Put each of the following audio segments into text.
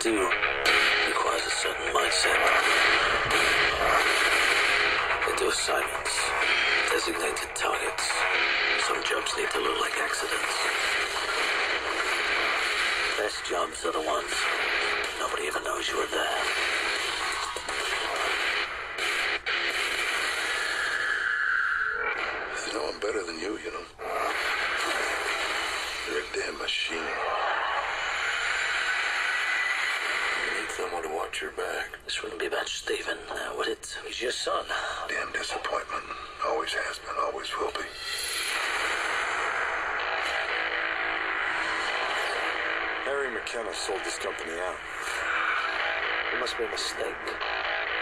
do requires a certain mindset. They do assignments, designated targets. Some jobs need to look like accidents. Best jobs are the ones nobody ever knows you were there. There's no one better than you know. You're a damn machine. You need someone to watch your back. This wouldn't be about Steven, would it? He's your son. Damn disappointment. Always has been, always will be. Harry McKenna sold this company out. It must be a mistake.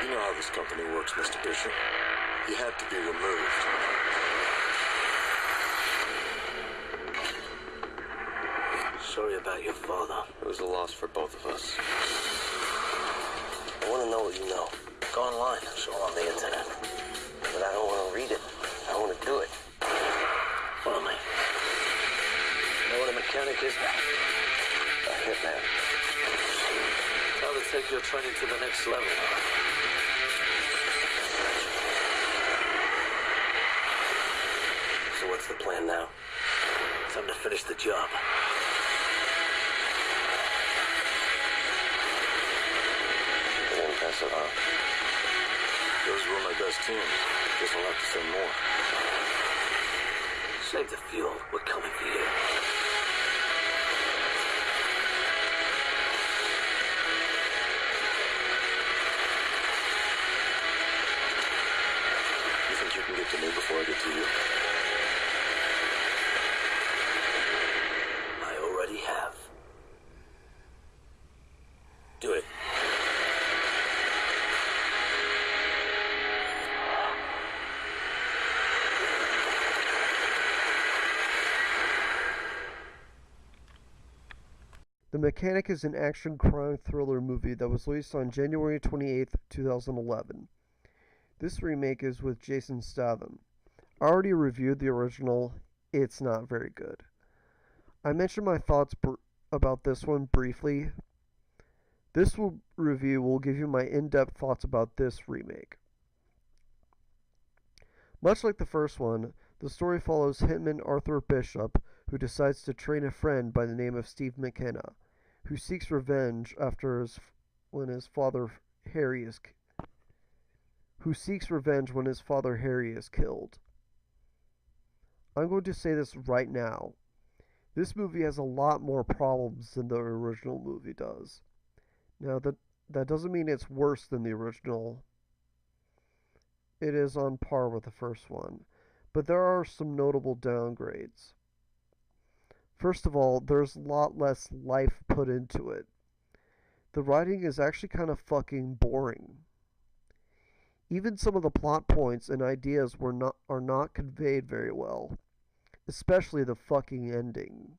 You know how this company works, Mr. Bishop. He had to be removed. Sorry about your father. It was a loss for both of us. I want to know what you know. Go online. It's all on the internet. But I don't want to read it. I want to do it. Follow me. You know what a mechanic is? A hitman. How to take your training to the next level. So what's the plan now? Time to finish the job. Pass it on. Those were my best team. Guess I'll have to send more. Save the fuel. We're coming for you. You think you can get to me before I get to you? I already have. Do it. The Mechanic is an action crime thriller movie that was released on January 28, 2011. This remake is with Jason Statham. I already reviewed the original. It's not very good. I mentioned my thoughts about this one briefly. This review will give you my in-depth thoughts about this remake. Much like the first one, the story follows hitman Arthur Bishop, who decides to train a friend by the name of Steve McKenna, who seeks revenge when his father Harry is killed. I'm going to say this right now. This movie has a lot more problems than the original movie does. Now, that doesn't mean it's worse than the original. It is on par with the first one, but there are some notable downgrades. First of all, there's a lot less life put into it. The writing is actually kind of fucking boring. Even some of the plot points and ideas are not conveyed very well, especially the fucking ending.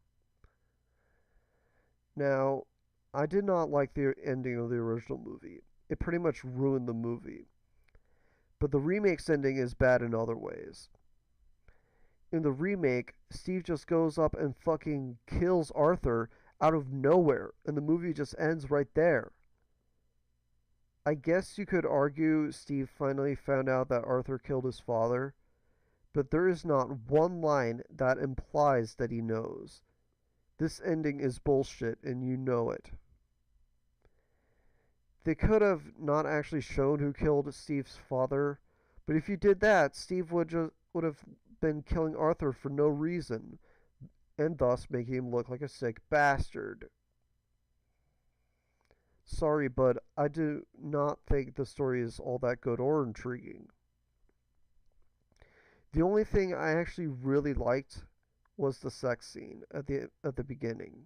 Now, I did not like the ending of the original movie. It pretty much ruined the movie. But the remake's ending is bad in other ways. In the remake, Steve just goes up and fucking kills Arthur out of nowhere, and the movie just ends right there. I guess you could argue Steve finally found out that Arthur killed his father, but there is not one line that implies that he knows. This ending is bullshit, and you know it. They could have not actually shown who killed Steve's father, but if you did that, Steve would have been killing Arthur for no reason, and thus making him look like a sick bastard. Sorry, but I do not think the story is all that good or intriguing. The only thing I actually really liked was the sex scene at the beginning.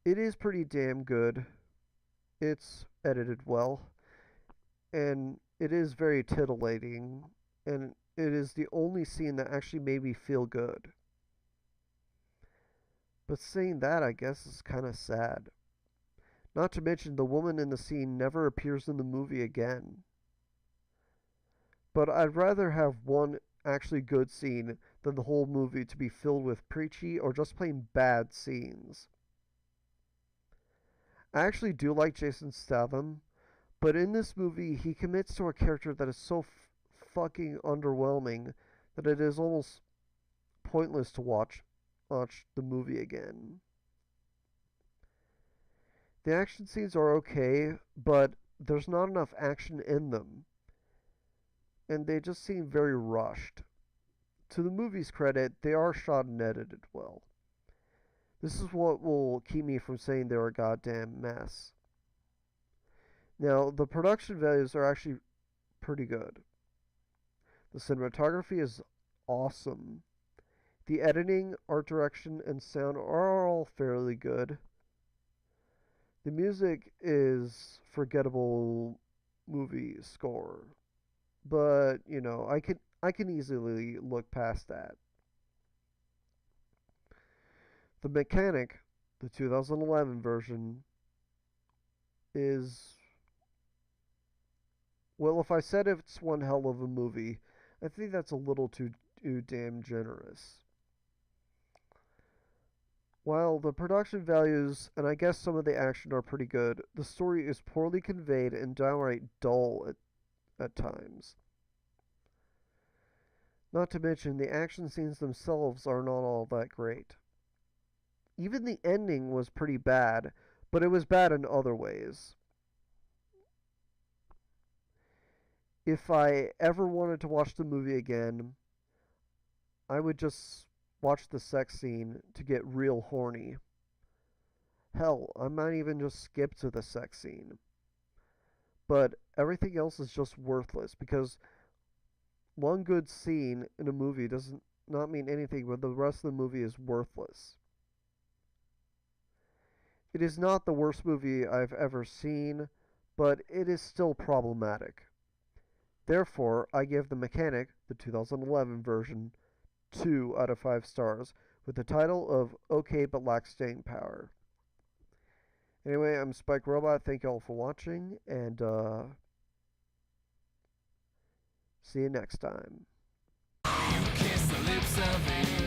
It is pretty damn good. It's edited well, and it is very titillating, and it is the only scene that actually made me feel good. But saying that, I guess, is kind of sad. Not to mention, the woman in the scene never appears in the movie again. But I'd rather have one actually good scene than the whole movie to be filled with preachy or just plain bad scenes. I actually do like Jason Statham, but in this movie, he commits to a character that is so fucking underwhelming that it is almost pointless to watch the movie again. The action scenes are okay, but there's not enough action in them, and they just seem very rushed. To the movie's credit, they are shot and edited well. This is what will keep me from saying they're a goddamn mess. Now, the production values are actually pretty good. The cinematography is awesome. The editing, art direction, and sound are all fairly good. The music is forgettable movie score, but you know, I can easily look past that. The Mechanic, the 2011 version, is, well, if I said it's one hell of a movie, I think that's a little too damn generous. While the production values and I guess some of the action are pretty good, the story is poorly conveyed and downright dull at times. Not to mention, the action scenes themselves are not all that great. Even the ending was pretty bad, but it was bad in other ways. If I ever wanted to watch the movie again, I would just watch the sex scene to get real horny. Hell, I might even just skip to the sex scene. But everything else is just worthless because one good scene in a movie does not mean anything, but the rest of the movie is worthless. It is not the worst movie I've ever seen, but it is still problematic. Therefore, I give The Mechanic, the 2011 version, 2 out of 5 stars, with the title of Okay But Lacks Staying Power. Anyway, I'm Spike Robot. Thank you all for watching, and see you next time. You kiss the lips of